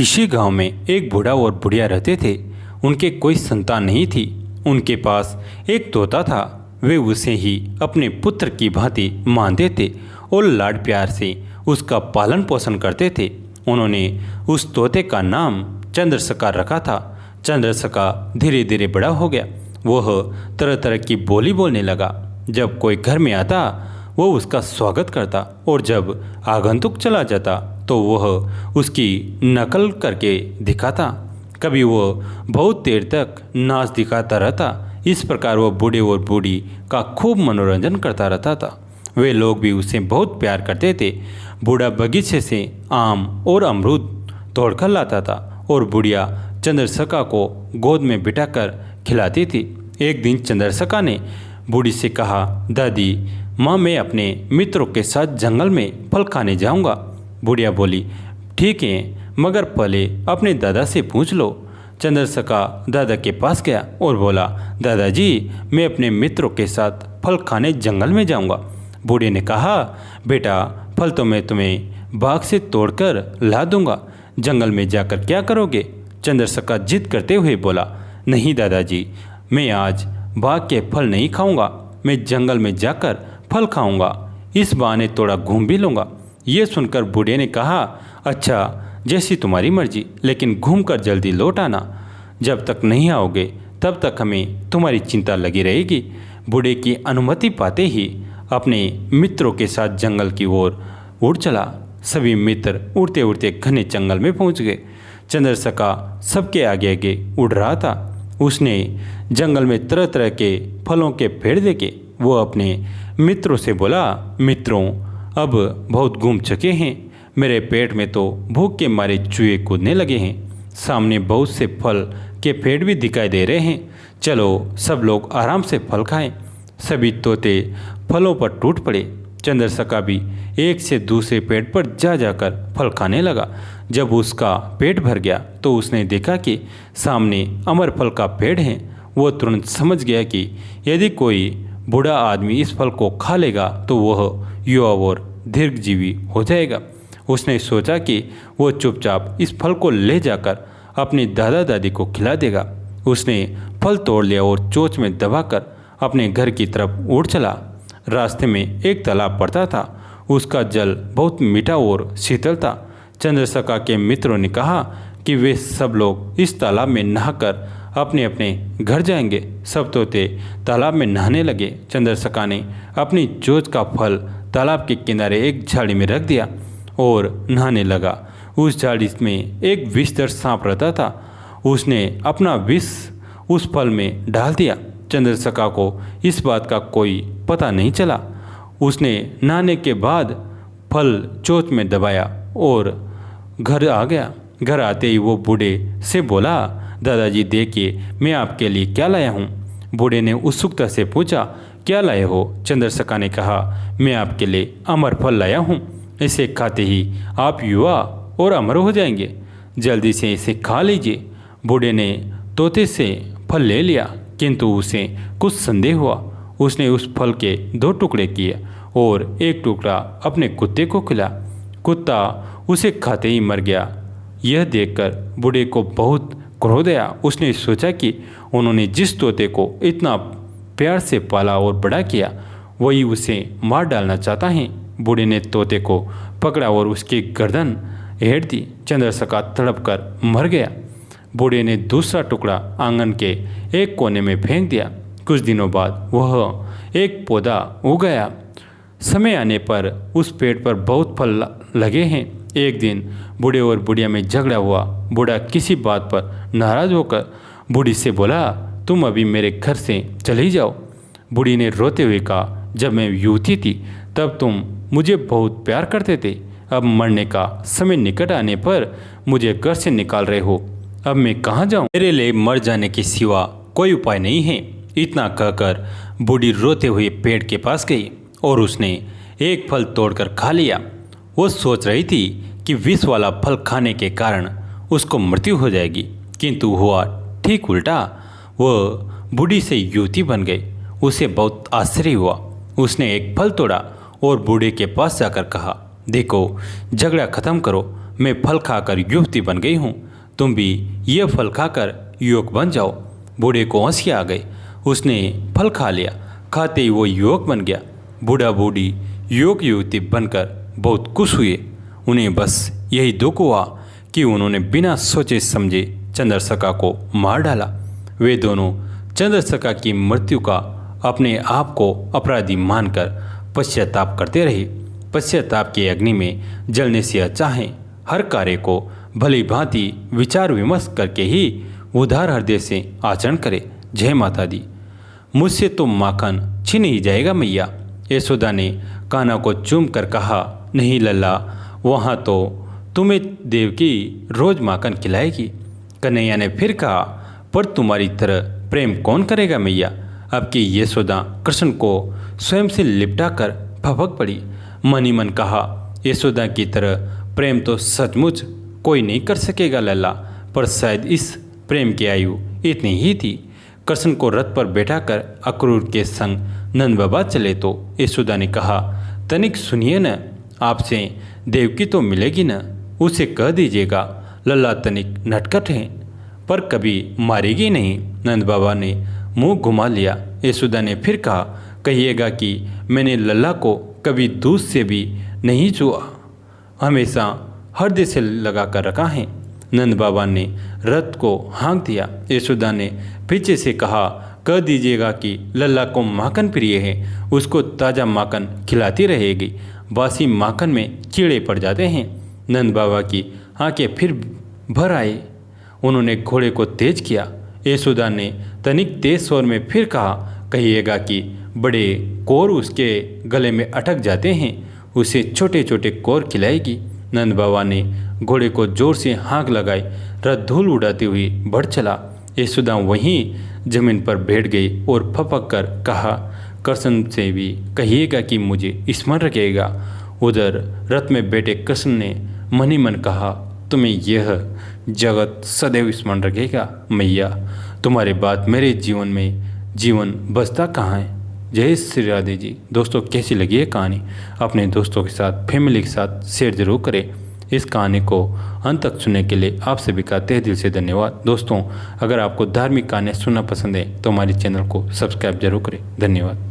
किसी गांव में एक बूढ़ा और बुढ़िया रहते थे। उनके कोई संतान नहीं थी। उनके पास एक तोता था। वे उसे ही अपने पुत्र की भांति मानते थे और लाड प्यार से उसका पालन पोषण करते थे। उन्होंने उस तोते का नाम चंद्रसका रखा था। चंद्रसका धीरे धीरे बड़ा हो गया। वह तरह तरह की बोली बोलने लगा। जब कोई घर में आता वो उसका स्वागत करता और जब आगंतुक चला जाता तो वह उसकी नकल करके दिखाता। कभी वह बहुत देर तक नाच दिखाता रहता। इस प्रकार वह बूढ़े और बूढ़ी का खूब मनोरंजन करता रहता था। वे लोग भी उसे बहुत प्यार करते थे। बूढ़ा बगीचे से आम और अमरूद तोड़कर लाता था और बुढ़िया चंद्रसका को गोद में बिठाकर खिलाती थी। एक दिन चंद्रसका ने बूढ़ी से कहा, दादी माँ, मैं अपने मित्रों के साथ जंगल में फल खाने जाऊंगा। बुढ़िया बोली, ठीक है, मगर पहले अपने दादा से पूछ लो। चंद्रसका दादा के पास गया और बोला, दादाजी, मैं अपने मित्रों के साथ फल खाने जंगल में जाऊंगा। बूढ़े ने कहा, बेटा, फल तो मैं तुम्हें बाग से तोड़कर ला दूंगा। जंगल में जाकर क्या करोगे? चंद्रसका जिद करते हुए बोला, नहीं दादाजी, मैं आज बाग के फल नहीं खाऊंगा। मैं जंगल में जाकर फल खाऊंगा। इस बहाने थोड़ा घूम भी लूँगा। ये सुनकर बूढ़े ने कहा, अच्छा, जैसी तुम्हारी मर्जी, लेकिन घूमकर जल्दी लौट आना। जब तक नहीं आओगे तब तक हमें तुम्हारी चिंता लगी रहेगी। बूढ़े की अनुमति पाते ही अपने मित्रों के साथ जंगल की ओर उड़ चला। सभी मित्र उड़ते उड़ते घने जंगल में पहुंच गए। चंद्रसका सबके आगे आगे उड़ रहा था। उसने जंगल में तरह तरह के फलों के पेड़ देखे। वो अपने मित्रों से बोला, मित्रों, अब बहुत घूम चुके हैं। मेरे पेट में तो भूख के मारे चूहे कूदने लगे हैं। सामने बहुत से फल के पेड़ भी दिखाई दे रहे हैं। चलो सब लोग आराम से फल खाएं। सभी तोते फलों पर टूट पड़े। चंद्रसका भी एक से दूसरे पेड़ पर जा जाकर फल खाने लगा। जब उसका पेट भर गया तो उसने देखा कि सामने अमर फल का पेड़ है। वो तुरंत समझ गया कि यदि कोई बूढ़ा आदमी इस फल को खा लेगा तो वह युवा और दीर्घजीवी हो जाएगा। उसने सोचा कि वो चुपचाप इस फल को ले जाकर अपने दादा दादी को खिला देगा। उसने फल तोड़ लिया और चोंच में दबाकर अपने घर की तरफ उड़ चला। रास्ते में एक तालाब पड़ता था। उसका जल बहुत मीठा और शीतल था। चंद्रसका के मित्रों ने कहा कि वे सब लोग इस तालाब में नहाकर अपने अपने घर जाएंगे। सब तोते तालाब में नहाने लगे। चंद्रसका ने अपनी चोंच का फल तालाब के किनारे एक झाड़ी में रख दिया और नहाने लगा। उस झाड़ी में एक विषधर सांप रहता था। उसने अपना विष उस फल में डाल दिया। चंद्रसका को इस बात का कोई पता नहीं चला। उसने नहाने के बाद फल चोंच में दबाया और घर आ गया। घर आते ही वो बूढ़े से बोला, दादाजी, देखिए मैं आपके लिए क्या लाया हूँ। बूढ़े ने उत्सुकता से पूछा, क्या लाए हो? चंद्रसका ने कहा, मैं आपके लिए अमर फल लाया हूँ। इसे खाते ही आप युवा और अमर हो जाएंगे। जल्दी से इसे खा लीजिए। बूढ़े ने तोते से फल ले लिया, किंतु उसे कुछ संदेह हुआ। उसने उस फल के 2 टुकड़े किए और एक टुकड़ा अपने कुत्ते को खिला। कुत्ता उसे खाते ही मर गया। यह देखकर बूढ़े को बहुत क्रोध आया। उसने सोचा कि उन्होंने जिस तोते को इतना प्यार से पाला और बड़ा किया, वही उसे मार डालना चाहता है। बूढ़े ने तोते को पकड़ा और उसकी गर्दन हेड़ दी। चंद्रसका तड़प कर मर गया। बूढ़े ने दूसरा टुकड़ा आंगन के एक कोने में फेंक दिया। कुछ दिनों बाद वह एक पौधा उग गया। समय आने पर उस पेड़ पर बहुत फल लगे हैं। एक दिन बूढ़े और बुढ़िया में झगड़ा हुआ। बूढ़ा किसी बात पर नाराज होकर बूढ़ी से बोला, तुम अभी मेरे घर से चली जाओ। बूढ़ी ने रोते हुए कहा, जब मैं युवती थी तब तुम मुझे बहुत प्यार करते थे। अब मरने का समय निकट आने पर मुझे घर से निकाल रहे हो। अब मैं कहाँ जाऊँ? मेरे लिए मर जाने के सिवा कोई उपाय नहीं है। इतना कहकर बूढ़ी रोते हुए पेड़ के पास गई और उसने एक फल तोड़कर खा लिया। वो सोच रही थी कि विष वाला फल खाने के कारण उसको मृत्यु हो जाएगी, किंतु हुआ ठीक उल्टा। वह बूढ़ी से युवती बन गई। उसे बहुत आश्चर्य हुआ। उसने एक फल तोड़ा और बूढ़े के पास जाकर कहा, देखो, झगड़ा खत्म करो। मैं फल खाकर युवती बन गई हूँ, तुम भी ये फल खाकर युवक बन जाओ। बूढ़े को हंसी आ गई। उसने फल खा लिया। खाते ही वो युवक बन गया। बूढ़ा बूढ़ी युवक युवती बनकर बहुत खुश हुए। उन्हें बस यही दुख हुआ कि उन्होंने बिना सोचे समझे चंद्रशका को मार डाला। वे दोनों चंद्रशका की मृत्यु का अपने आप को अपराधी मानकर पश्चाताप करते रहे। पश्चाताप के अग्नि में जलने से अच्छा है हर कार्य को भली भांति विचार विमर्श करके ही उदार हृदय से आचरण करे। जय माता दी। मुझसे तो माखन छीन ही जाएगा मैया। यशोदा ने कान्हा को चूम कर कहा, नहीं लल्ला, वहाँ तो तुम्हें देवकी रोज माखन खिलाएगी। कन्हैया ने फिर कहा, पर तुम्हारी तरह प्रेम कौन करेगा मैया। अब की यशोदा कृष्ण को स्वयं से लिपटा कर फपक पड़ी। मन ही मन कहा, यशोदा की तरह प्रेम तो सचमुच कोई नहीं कर सकेगा लल्ला, पर शायद इस प्रेम की आयु इतनी ही थी। कृष्ण को रथ पर बैठाकर अक्रूर के संग नंद बाबा चले तो यशोदा ने कहा, तनिक सुनिए न, आपसे देवकी तो मिलेगी न, उसे कह दीजिएगा लल्ला तनिक नटखट है, पर कभी मारेगी नहीं। नंद बाबा ने मुंह घुमा लिया। यशोदा ने फिर कहा, कहिएगा कि मैंने लल्ला को कभी दूध से भी नहीं छुआ, हमेशा हृदय से लगा कर रखा है। नंद बाबा ने रथ को हाँक दिया। यशोदा ने पीछे से कहा, कह दीजिएगा कि लल्ला को माखन प्रिय है, उसको ताज़ा माखन खिलाती रहेगी, बासी माखन में कीड़े पड़ जाते हैं। नंद बाबा की आंखें फिर भर आई। उन्होंने घोड़े को तेज किया। यशोदा ने तनिक तेज स्वर में फिर कहा, कहिएगा कि बड़े कोर उसके गले में अटक जाते हैं, उसे छोटे छोटे कोर खिलाएगी। नंद बाबा ने घोड़े को जोर से हाँक लगाई। रथ धूल उड़ाती हुई बढ़ चला। यशोदा वहीं जमीन पर बैठ गई और फपक कर कहा, कृष्ण से भी कहिएगा कि मुझे स्मरण रखेगा। उधर रथ में बैठे कृष्ण ने मन ही मन कहा, तुम्हें यह जगत सदैव स्मरण रखेगा मैया, तुम्हारे बाद मेरे जीवन में जीवन बचता कहाँ है। जय श्री राधे जी। दोस्तों, कैसी लगी है कहानी, अपने दोस्तों के साथ, फैमिली के साथ शेयर जरूर करें। इस कहानी को अंत तक सुनने के लिए आप सभी का तहे दिल से धन्यवाद। दोस्तों, अगर आपको धार्मिक कहानियाँ सुनना पसंद है तो हमारे चैनल को सब्सक्राइब जरूर करें। धन्यवाद।